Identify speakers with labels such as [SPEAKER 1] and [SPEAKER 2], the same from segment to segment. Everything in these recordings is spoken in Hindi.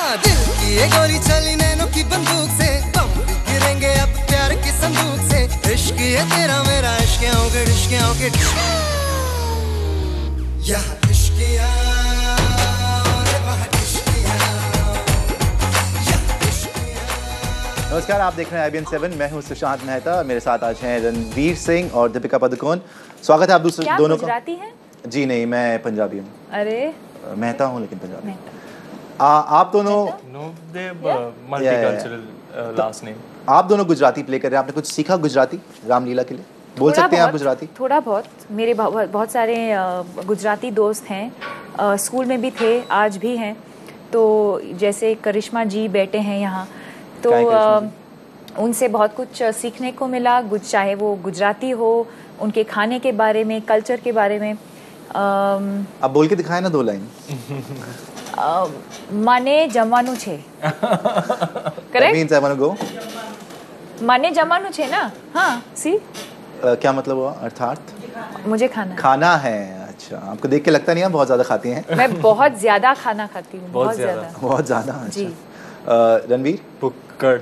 [SPEAKER 1] हाँ दिल की ये गोली चली नैनों की बंदूक से, बम भी गिरेंगे अब प्यार की संदूक से। इश्क ये तेरा मेरा इश्क आओगे इश्क आओगे यहाँ इश्किया
[SPEAKER 2] नमस्कार, आप देख रहे हैं IBN 7। मैं हूं सुशांत मेहता। मेरे साथ आज हैं रणवीर सिंह और दीपिका पादुकोण। स्वागत है आप दोनों का।
[SPEAKER 3] गुजराती हैं?
[SPEAKER 2] जी नहीं, मैं पंजाबी हूँ।
[SPEAKER 3] अरे
[SPEAKER 2] मेहता हूँ लेकिन पंजाबी। आप दोनों
[SPEAKER 4] मल्टीकल्चरल लास्ट नेम।
[SPEAKER 2] आप दोनों गुजराती प्ले कर रहे हैं। आपने कुछ सीखा गुजराती रामलीला के लिए? बोल सकते हैं आप गुजराती?
[SPEAKER 3] थोड़ा बहुत। मेरे बहुत सारे गुजराती दोस्त हैं, स्कूल में भी थे, आज भी हैं। तो जैसे करिश्मा जी बैठे हैं यहाँ, तो उनसे बहुत कुछ सीखने को मिला, चाहे वो गुजराती हो, उनके खाने के बारे में, कल्चर के बारे में।
[SPEAKER 2] आप बोल के दिखाए ना 2 लाइन।
[SPEAKER 3] माने जमवानु छे। करेक्ट? माने जमवानु छे ना? हाँ, सी
[SPEAKER 2] क्या मतलब हुआ? अर्थात
[SPEAKER 3] मुझे खाना
[SPEAKER 2] है। अच्छा, आपको देख के लगता नहीं है बहुत ज्यादा खाती हैं।
[SPEAKER 3] मैं बहुत ज्यादा खाना खाती हूँ, बहुत ज्यादा।
[SPEAKER 2] जी। रणवीर?
[SPEAKER 4] बुक्कड़।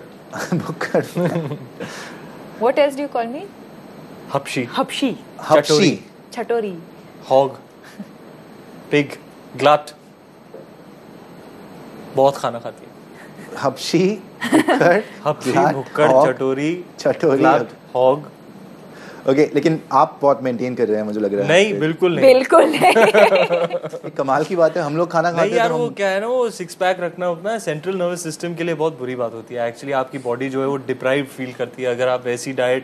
[SPEAKER 3] What else do you call me?
[SPEAKER 4] हपशी।
[SPEAKER 3] छटोरी।
[SPEAKER 4] हॉग। पिग। ग्लट। बहुत खाना खाती है।
[SPEAKER 2] हपशी,
[SPEAKER 4] भुक्कड़, चटोरी, हॉग।
[SPEAKER 2] ओके, लेकिन आप बहुत मेंटेन कर रहे हैं, मुझे लग रहा है।
[SPEAKER 4] नहीं, बिल्कुल नहीं।
[SPEAKER 2] कमाल की बात है, हम लोग खाना खाते हैं
[SPEAKER 4] यार, वो क्या है ना, वो 6 पैक रखना अपना सेंट्रल नर्वस सिस्टम के लिए बहुत बुरी बात होती है। एक्चुअली आपकी बॉडी जो है वो डिप्राइव फील करती है अगर आप वैसी डाइट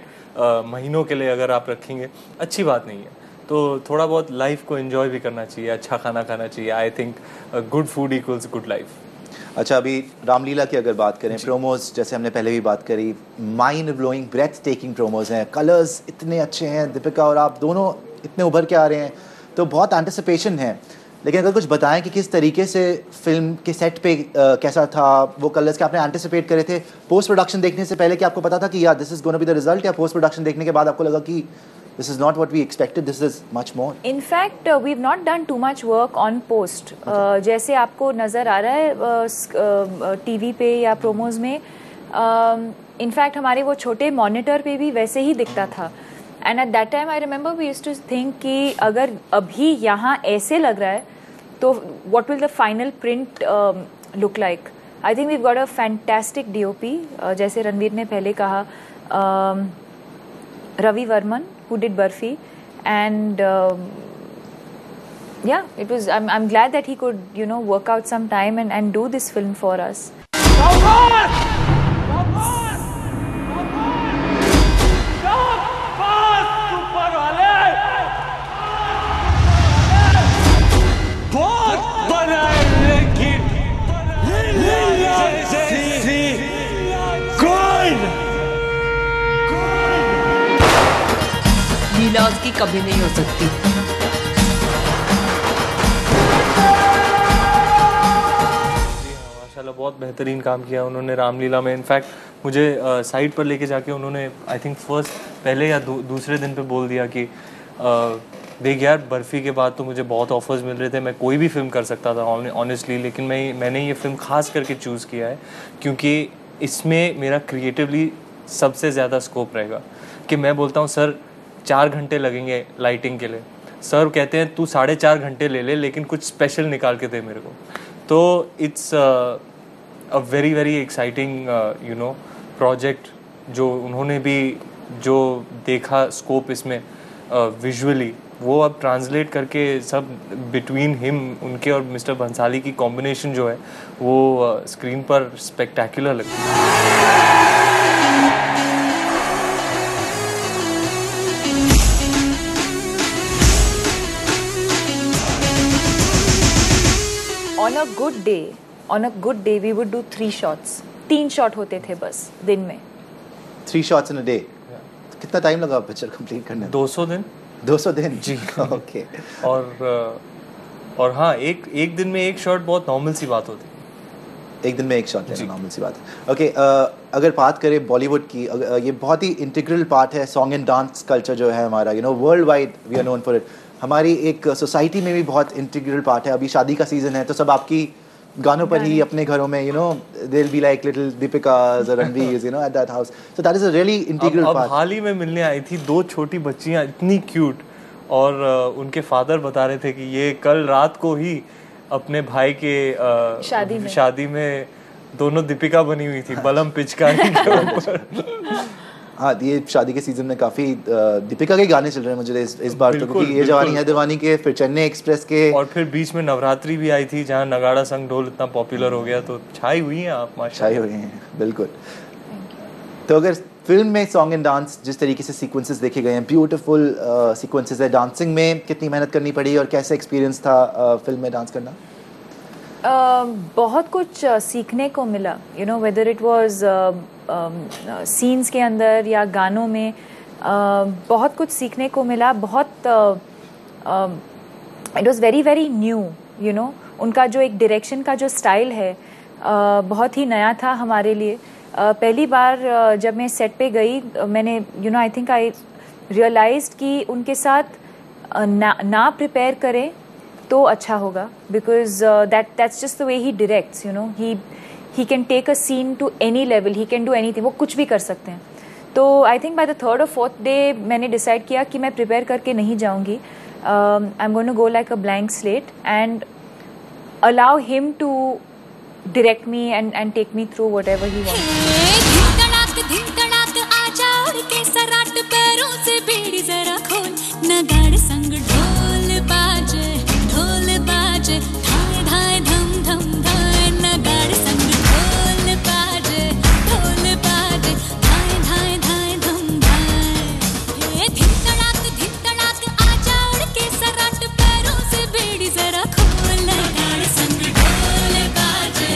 [SPEAKER 4] महीनों के लिए अगर आप रखेंगे। अच्छी बात नहीं है। तो थोड़ा बहुत लाइफ को एंजॉय भी करना चाहिए, अच्छा खाना खाना चाहिए। I think good food equals good life.
[SPEAKER 2] अच्छा, अभी रामलीला की अगर बात करें, प्रोमोज जैसे हमने पहले भी बात करी, mind blowing, breath taking promos हैं। कलर्स इतने अच्छे हैं, दीपिका और आप दोनों इतने उभर के आ रहे हैं, तो बहुत एंटिसिपेशन है। लेकिन अगर कुछ बताएं कि किस तरीके से फिल्म के सेट पे कैसा था, वो कलर्स के आपने एंटिसिपेट करे थे पोस्ट प्रोडक्शन देखने से पहले, कि आपको पता था कि यार this is gonna be the result, या पोस्ट प्रोडक्शन देखने के बाद आपको लगा कि this is not what we expected, this is much more?
[SPEAKER 3] In fact, we've not done too much work on post. जैसे आपको नज़र आ रहा है टीवी पे या प्रोमोज में, इनफैक्ट हमारे वो छोटे मॉनिटर पे भी वैसे ही दिखता था। And at that time I remember we used to think कि अगर अभी यहाँ ऐसे लग रहा है तो what will the final print look like? I think we've got a fantastic DOP, जैसे रणवीर ने पहले कहा, Ravi Varman, who did Barfi, and yeah, it was. I'm glad that he could, work out some time and do this film for us.
[SPEAKER 5] लीला उसकी कभी नहीं हो सकती।
[SPEAKER 4] माशाल्लाह बहुत बेहतरीन काम किया उन्होंने रामलीला में। इनफैक्ट मुझे साइड पर लेके जाके उन्होंने आई थिंक पहले या दूसरे दिन पे बोल दिया कि देख यार, बर्फ़ी के बाद तो मुझे बहुत ऑफर्स मिल रहे थे, मैं कोई भी फिल्म कर सकता था ऑनेस्टली, लेकिन मैंने ये फिल्म खास करके चूज़ किया है क्योंकि इसमें मेरा क्रिएटिवली सबसे ज़्यादा स्कोप रहेगा। कि मैं बोलता हूँ सर 4 घंटे लगेंगे लाइटिंग के लिए, सर कहते हैं तू 4.5 घंटे ले ले, लेकिन कुछ स्पेशल निकाल के दे मेरे को। तो it's a very very exciting project, जो उन्होंने भी जो देखा स्कोप इसमें विजुअली, वो अब ट्रांसलेट करके सब बिटवीन हिम, उनके और मिस्टर भंसाली की कॉम्बिनेशन जो है वो स्क्रीन पर स्पेक्टेकुलर लगती है।
[SPEAKER 3] On a good day, we would do 3 shots. 3 shot होते थे बस दिन में।
[SPEAKER 2] 3 shots in a day. कितना टाइम लगा पिक्चर कंप्लीट करने में?
[SPEAKER 4] 200 दिन।
[SPEAKER 2] 200 दिन
[SPEAKER 4] जी।
[SPEAKER 2] ओके।
[SPEAKER 4] और हाँ, एक दिन में 1 शॉट बहुत नॉर्मल सी बात होती है।
[SPEAKER 2] एक दिन में 1 शॉट लेना नॉर्मल सी बात है। ओके, अगर बात करें बॉलीवुड की, ये बहुत ही इंटीग्रल पार्ट है सॉन्ग एंड डांस कल्चर जो है हमारा, world wide we are known for it. हमारी एक सोसाइटी में भी बहुत इंटीग्रल पार्ट है। अभी शादी का सीज़न है तो सब आपकी गानों पर ही अपने घरों में, they'll be like little Deepikas or Ranveers, at that house. So that is a really integral
[SPEAKER 4] अब
[SPEAKER 2] part.
[SPEAKER 4] हाल ही में मिलने आई थी 2 छोटी बच्चियां इतनी क्यूट, और उनके फादर बता रहे थे कि ये कल रात को ही अपने भाई के शादी में दोनों दीपिका बनी हुई थी बलम पिचकारी के ऊपर।
[SPEAKER 2] हाँ, ये शादी के सीजन में काफी दीपिका के गाने चल रहे हैं मुझे इस बार तो, क्योंकि ये जवानी है दीवानी के, फिर चेन्नई एक्सप्रेस के,
[SPEAKER 4] और फिर बीच में नवरात्रि भी आई थी जहाँ नगाड़ा संग ढोल इतना पॉपुलर हो गया, तो छाई हुई हैं आप माशाल्लाह।
[SPEAKER 2] छाई हुई हैं, बिल्कुल। तो अगर फिल्म में सॉन्ग एंड डांस जिस तरीके से सीक्वेंसेस देखे गए हैं, ब्यूटीफुल सीक्वेंसेस है, डांसिंग में कितनी मेहनत करनी पड़ी और कैसा एक्सपीरियंस था फिल्म में डांस करना?
[SPEAKER 3] बहुत कुछ सीखने को मिला, वेदर इट वाज सीन्स के अंदर या गानों में, बहुत कुछ सीखने को मिला। बहुत it was very very new, उनका जो एक डायरेक्शन का जो स्टाइल है बहुत ही नया था हमारे लिए। पहली बार जब मैं सेट पे गई, मैंने आई थिंक आई रियलाइज्ड कि उनके साथ ना प्रिपेयर करें तो अच्छा होगा, because that's just the way he directs, he can take a scene to any level, he can do anything, वो कुछ भी कर सकते हैं। तो I think by the 3rd or 4th day मैंने डिसाइड किया कि मैं प्रिपेयर करके नहीं जाऊंगी, I am going to go like a blank slate and allow him to direct me and take me through whatever he wants.
[SPEAKER 5] दिन तड़ाक आजा उड़ के सराट पैरों से बेड़ी जरा खोल, नगाड़ संग ढोल बाजे धाए धाए धम धम धाए, नगाड़ संग ढोल बाजे धाए धाए धाए धम धाए। दिन तड़ाक आजा उड़ के सराट पैरों से बेड़ी जरा खोल, नगाड़ संग ढोल बाजे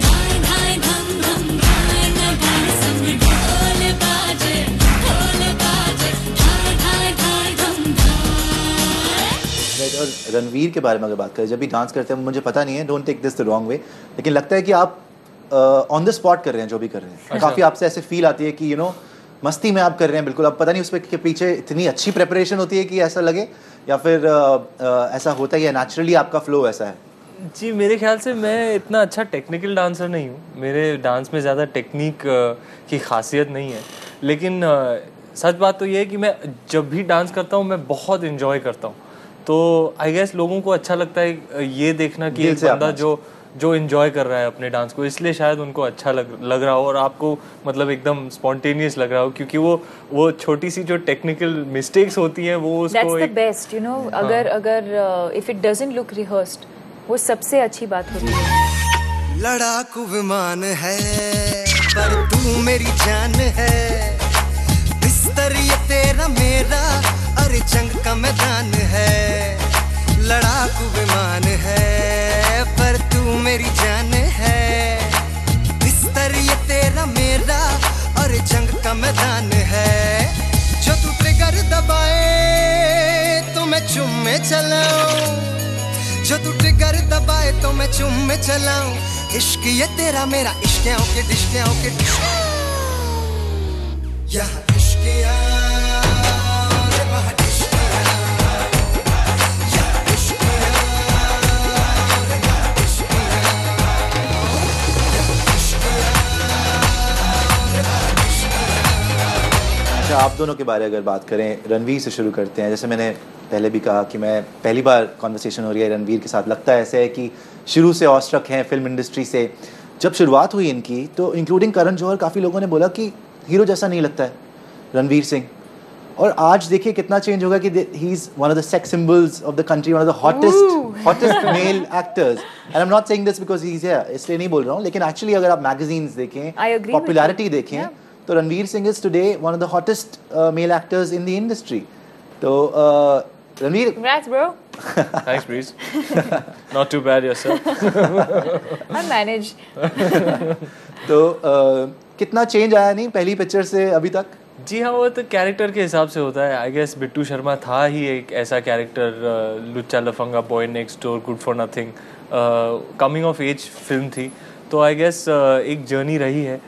[SPEAKER 5] धाए धाए धम धम धाए, नगाड़ संग ढोल बाजे धाए धाए धाए धम धाए।
[SPEAKER 2] और रणवीर के बारे में अगर बात करें, जब भी डांस करते हैं, मुझे पता नहीं है, don't take this the wrong way, लेकिन लगता है कि आप ऑन द स्पॉट कर रहे हैं जो भी कर रहे हैं। काफ़ी आपसे ऐसे फील आती है कि मस्ती में आप कर रहे हैं बिल्कुल, अब पता नहीं उस पर के पीछे इतनी अच्छी प्रेपरेशन होती है कि ऐसा लगे, या फिर ऐसा होता ही है नेचुरली, आपका फ्लो ऐसा है?
[SPEAKER 4] जी, मेरे ख्याल से मैं इतना अच्छा टेक्निकल डांसर नहीं हूँ, मेरे डांस में ज़्यादा टेक्निक की खासियत नहीं है, लेकिन सच बात तो ये है कि मैं जब भी डांस करता हूँ मैं बहुत इन्जॉय करता हूँ। तो आई गेस लोगों को अच्छा लगता है ये देखना कि एक बंदा जो इन्जॉय कर रहा है अपने डांस को, इसलिए शायद उनको अच्छा लग रहा हो, और आपको मतलब एकदम स्पॉन्टेनियस लग रहा हो, क्योंकि वो छोटी सी जो टेक्निकल मिस्टेक्स होती हैं वो उसको
[SPEAKER 3] That's the best, अगर if it doesn't look rehearsed, वो सबसे अच्छी बात होती है।
[SPEAKER 1] लड़ाकू विमान है पर तू मेरी जान है, बिस्तर ये तेरा मेरा, अरे जंग का मैदान है। लड़ाकू विमान है पर तू मेरी जान है, बिस्तर ये तेरा मेरा, अरे जंग का मैदान है। जो तू ट्रिगर दबाए तो मैं चुम्मे चलाऊं, जो तू ट्रिगर दबाए तो मैं चुम्मे चलाऊं। इश्क ये तेरा मेरा, इश्कियां के डिश्कियां के यहाँ इश्कियां रे वहाँ इश्कियां, यहाँ इश्कियां रे वहाँ इश्कियां, इश्कियां रे वहाँ इश्कियां।
[SPEAKER 2] अच्छा, आप दोनों के बारे में अगर बात करें, रणवीर से शुरू करते हैं। जैसे मैंने पहले भी कहा कि मैं पहली बार कॉन्वर्सेशन हो रही है रणवीर के साथ, लगता है ऐसे है कि शुरू से ऑस्ट्रक हैं फिल्म इंडस्ट्री से। जब शुरुआत हुई इनकी तो इंक्लूडिंग करण जौहर, काफ़ी लोगों ने बोला कि हीरो जैसा नहीं लगता है रणवीर सिंह, और आज देखिए कितना चेंज होगा कि he is one of the sex symbols of the country, one of the hottest male actors. And I am not saying this because he is here, इसलिए नहीं बोल रहा हूँ, लेकिन एक्चुअली अगर आप मैगजीन्स देखें, पॉपुलैरिटी देखें, तो Ranveer Singh is today one of the hottest male actors in the industry. तो Ranveer,
[SPEAKER 3] Congrats, bro.
[SPEAKER 4] Thanks, Breeze. Not too bad yourself.
[SPEAKER 3] I manage.
[SPEAKER 2] तो कितना चेंज आया नहीं पहली पिक्चर से अभी तक?
[SPEAKER 4] जी हाँ, वो तो कैरेक्टर के हिसाब से होता है। आई गेस बिट्टू शर्मा था ही एक ऐसा कैरेक्टर, लुच्चा लफंगा, boy next door, good for nothing, coming of age film थी, तो आई गेस एक जर्नी रही है।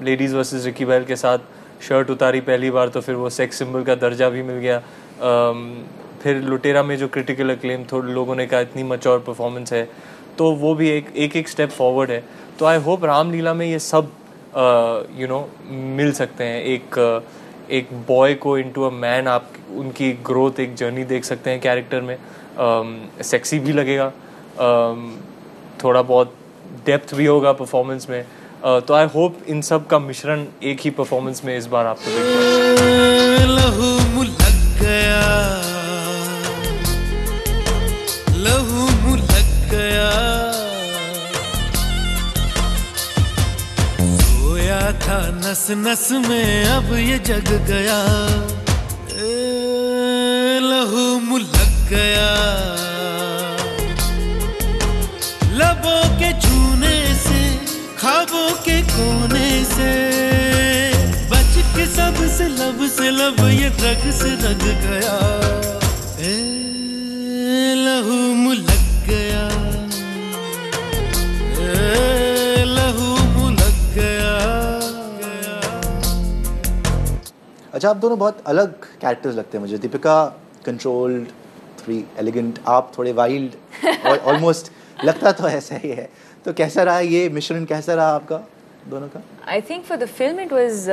[SPEAKER 4] लेडीज़ वर्सेस रिकी बैल के साथ शर्ट उतारी पहली बार, तो फिर वो सेक्स सिंबल का दर्जा भी मिल गया। फिर लुटेरा में जो क्रिटिकल अक्लेम थोड़े लोगों ने कहा इतनी मैच्योर परफॉर्मेंस है, तो वो भी एक स्टेप फॉरवर्ड है। तो आई होप रामलीला में ये सब मिल सकते हैं। एक बॉय को इनटू अ मैन आप उनकी ग्रोथ, एक जर्नी देख सकते हैं कैरेक्टर में। सेक्सी भी लगेगा, थोड़ा बहुत डेप्थ भी होगा परफॉर्मेंस में। तो आई होप इन सब का मिश्रण एक ही परफॉर्मेंस में इस बार आपको दिखेगा।
[SPEAKER 6] लहू मुलक गया, लहू मुलक गया, सोया था नस नस में अब ये जग गया, लहू मुलक गया, लबों के छूने से ख्वाबों के कोने से बच के सबसे लब ये रग से रग गया, लहू मुलक गया, लहू मुलक गया।
[SPEAKER 2] अच्छा, आप दोनों बहुत अलग कैरेक्टर्स लगते हैं मुझे। दीपिका कंट्रोल्ड, थोड़ी एलिगेंट, आप थोड़े वाइल्ड और ऑलमोस्ट लगता तो ऐसा ही है। तो कैसा रहा ये मिश्रण, कैसा रहा आपका दोनों का?
[SPEAKER 3] I think for the film it was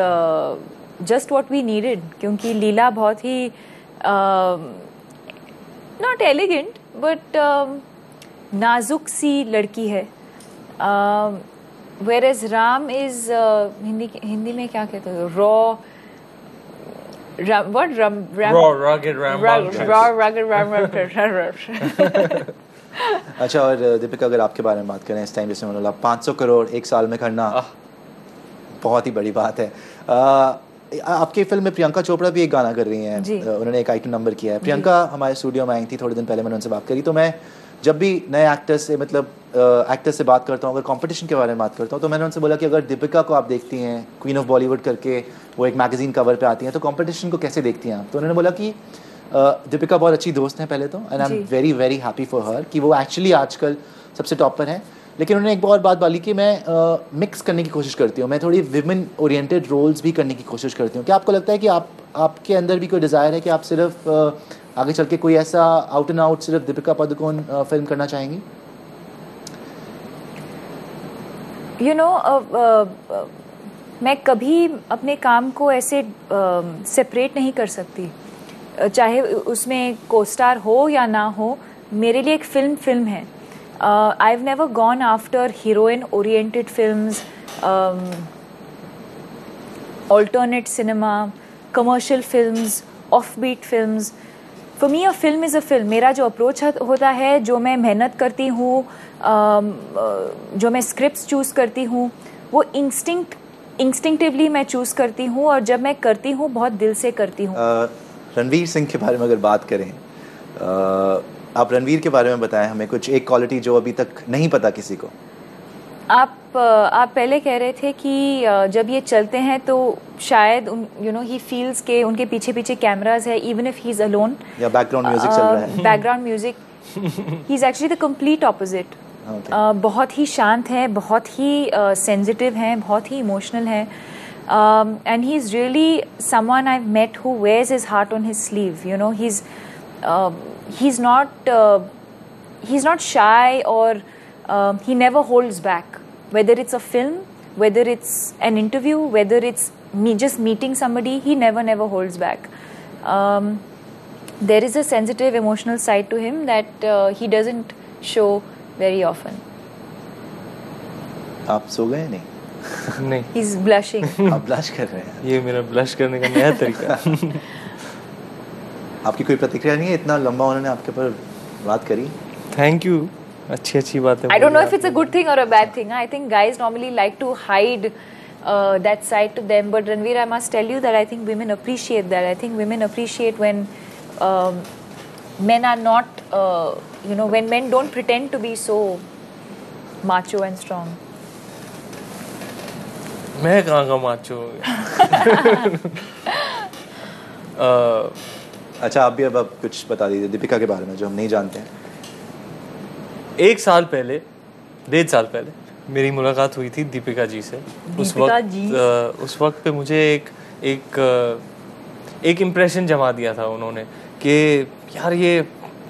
[SPEAKER 3] just what we needed, क्योंकि लीला बहुत ही नॉट एलिगेंट बट नाजुक सी लड़की है, whereas Ram is Hindi में क्या कहते हैं, रॉ
[SPEAKER 2] अच्छा, और दीपिका अगर आपके बारे में बात करें इस टाइम, जैसे उन्होंने बोला 500 करोड़ एक साल में करना बहुत ही बड़ी बात है। आपकी फिल्म में प्रियंका चोपड़ा भी एक गाना कर रही हैं, उन्होंने एक आइटम नंबर किया है। प्रियंका हमारे स्टूडियो में आई थी थोड़े दिन पहले, मैंने उनसे बात करी। तो मैं जब भी नए एक्टर्स से एक्टर्स से बात करता हूँ, अगर कंपटीशन के बारे में बात करता हूँ, तो मैंने उनसे बोला कि अगर दीपिका को आप देखती हैं क्वीन ऑफ बॉलीवुड करके, वो एक मैगजीन कवर पे आती हैं, तो कंपटीशन को कैसे देखती हैं आप? तो उन्होंने बोला कि दीपिका बहुत अच्छी दोस्त हैं पहले तो, and I am very very happy for her कि वो एक्चुअली आजकल सबसे टॉप पर हैं। लेकिन उन्होंने एक और बात बोली कि मैं मिक्स करने की कोशिश करती हूँ, मैं थोड़ी विमेन ओरिएंटेड रोल्स भी करने की कोशिश करती हूँ। क्या आपको लगता है कि आपके अंदर भी कोई डिज़ायर है कि आप सिर्फ आगे चल के कोई ऐसा आउट एंड आउट सिर्फ दीपिका पादुकोण फिल्म करना चाहेंगी?
[SPEAKER 3] मैं कभी अपने काम को ऐसे सेपरेट नहीं कर सकती, चाहे उसमें को स्टार हो या ना हो। मेरे लिए एक फिल्म है। I have never gone after heroine oriented films, alternate cinema, commercial films, offbeat films. For me a film is a film. मेरा जो अप्रोच होता है, जो मैं मेहनत करती हूँ, जो मैं स्क्रिप्ट्स चूज़ करती हूँ, वो इंस्टिंक्टिवली मैं चूज़ करती हूँ, और जब मैं करती हूँ बहुत दिल से करती हूँ।
[SPEAKER 2] रणवीर सिंह के बारे में अगर बात करें, आप रणवीर के बारे में बताएं हमें कुछ एक क्वालिटी जो अभी तक नहीं पता किसी को।
[SPEAKER 3] आप पहले कह रहे थे कि जब ये चलते हैं तो शायद ही फील्स के उनके पीछे पीछे कैमरास है, even if he is alone, या
[SPEAKER 2] बैकग्राउंड म्यूजिक चल रहा है,
[SPEAKER 3] background music. He is actually the complete opposite. बहुत ही शांत है, बहुत ही सेंसिटिव हैं, बहुत ही इमोशनल हैं, and he is really someone I met who wears his heart on his sleeve. He is not shy, और he never holds back, whether it's a film, whether it's an interview, whether it's just meeting somebody. He never holds back. There is a sensitive emotional side to him that he doesn't show very often.
[SPEAKER 2] आप सो गए? नहीं।
[SPEAKER 3] He's blushing.
[SPEAKER 2] आप ब्लश कर रहे हैं।
[SPEAKER 4] ये मेरा ब्लश करने का नया तरीका।
[SPEAKER 2] आपकी कोई प्रतिक्रिया नहीं है? इतना लंबा उन्होंने आपके ऊपर बात करी।
[SPEAKER 4] थैंक यू, अच्छी बात है।
[SPEAKER 3] I don't know if it's a good thing or a bad thing. I think guys normally like to hide that side to them, but Ranveer, I must tell you that I think women appreciate that. I think women appreciate when men are not, when men don't pretend to be so macho and strong.
[SPEAKER 4] मैं कहाँ का माचो हो गया।
[SPEAKER 2] अच्छा, आप भी अब कुछ बता दीजिए दीपिका के बारे में जो हम नहीं जानते हैं।
[SPEAKER 4] 1 साल पहले, 1.5 साल पहले मेरी मुलाकात हुई थी दीपिका जी से। उस वक्त पे मुझे एक इम्प्रेशन जमा दिया था उन्होंने कि यार ये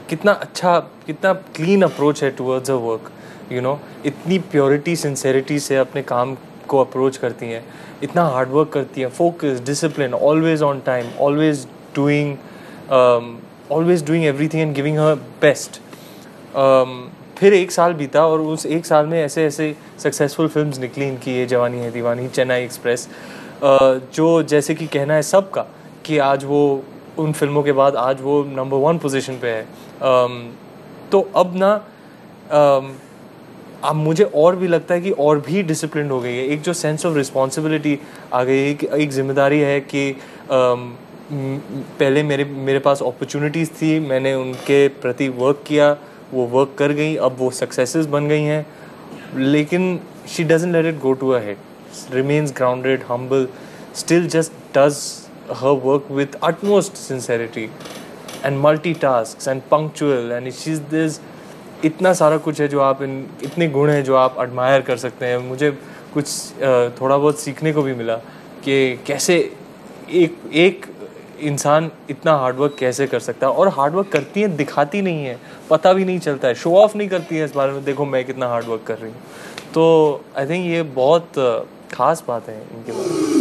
[SPEAKER 4] कितना अच्छा, कितना क्लीन अप्रोच है towards a work, you know, इतनी प्योरिटी सिंसेरिटी से अपने काम को अप्रोच करती हैं, इतना हार्ड वर्क करती हैं, focus, discipline, always on time, always doing everything and giving her best. फिर 1 साल बीता और उस 1 साल में ऐसे ऐसे सक्सेसफुल फिल्म्स निकली इनकी, ये जवानी है दीवानी, चेन्नई एक्सप्रेस, जो जैसे कि कहना है सबका कि आज वो उन फिल्मों के बाद आज वो नंबर 1 पोजीशन पे है। तो अब ना अब मुझे और भी लगता है कि और भी डिसिप्लिन हो गई है, एक जो सेंस ऑफ रिस्पॉन्सिबिलिटी आ गई है, कि एक जिम्मेदारी है कि पहले मेरे पास अपॉर्चुनिटीज़ थी, मैंने उनके प्रति वर्क किया, वो वर्क कर गई, अब वो सक्सेसेस बन गई हैं, लेकिन she doesn't let it go to a head, remains grounded, humble, still just does her work with utmost sincerity and multitasks and punctual and there's इतना सारा कुछ है जो आप इतने गुण हैं जो आप admire कर सकते हैं। मुझे कुछ थोड़ा बहुत सीखने को भी मिला कि कैसे एक इंसान इतना हार्डवर्क कैसे कर सकता है, और हार्डवर्क करती है, दिखाती नहीं है, पता भी नहीं चलता है, शो ऑफ नहीं करती है इस बारे में, देखो मैं कितना हार्डवर्क कर रही हूँ। तो आई थिंक ये बहुत ख़ास बात है इनके बारे में।